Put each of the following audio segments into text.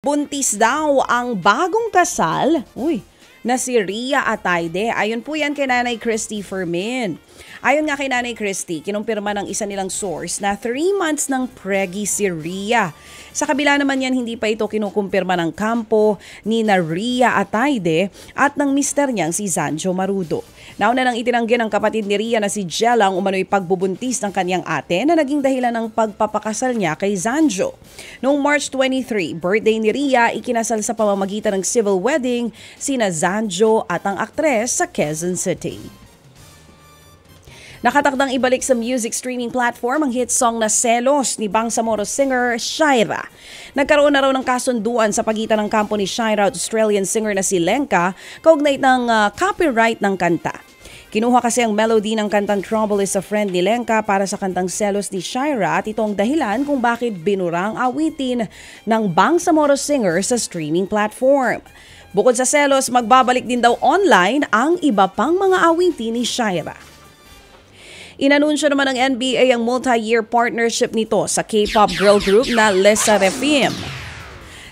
Buntis daw ang bagong kasal. Na si Rhea Atayde. Ayon po yan kay Nanay Christy Fermin. Ayon nga kay Nanay Christy, kinumpirma ng isa nilang source na 3 months ng preggy si Rhea. Sa kabila naman yan, hindi pa ito kinukumpirma ng kampo ni na Rhea Atayde at ng mister niyang si Zanjo Marudo. Nauna nang itinanggi ng kapatid ni Rhea na si Jel ang umano'y pagbubuntis ng kanyang ate na naging dahilan ng pagpapakasal niya kay Zanjo. Noong March 23, birthday ni Rhea, ikinasal sa pamamagitan ng civil wedding sina Zanjo at ang aktres sa Quezon City. Nakatakdang ibalik sa music streaming platform ang hit song na Selos ni Bangsamoro singer Shaira. Nagkaroon na raw ng kasunduan sa pagitan ng kampo ni Shaira at Australian singer na si Lenka kaugnay ng copyright ng kanta. Kinuha kasi ang melody ng kantang Trouble is a Friend ni Lenka para sa kantang Selos ni Shaira at ito ang dahilan kung bakit binurang awitin ng Bangsamoro singer sa streaming platform. Bukod sa Selos, magbabalik din daw online ang iba pang mga awitin ni Shaira. Inanunsyo naman ng NBA ang multi-year partnership nito sa K-pop girl group na Les Seraphim.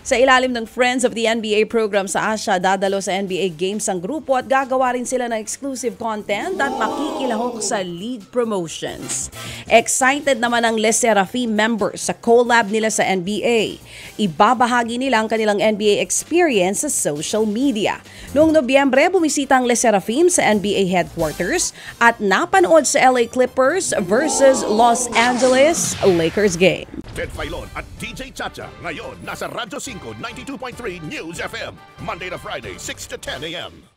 Sa ilalim ng Friends of the NBA program sa Asia, dadalo sa NBA Games ang grupo at gagawa rin sila ng exclusive content at makikilahok sa league promotions. Excited naman ang Les Seraphim members sa collab nila sa NBA. Ibabahagi nila ang kanilang NBA experience sa social media. Noong Nobyembre, bumisita ang Les Seraphim sa NBA headquarters at napanood sa LA Clippers versus Los Angeles Lakers game. Ted Filon at DJ Chacha ngayon nasa Radyo 5 92.3 News FM Monday to Friday 6 to 10 a.m.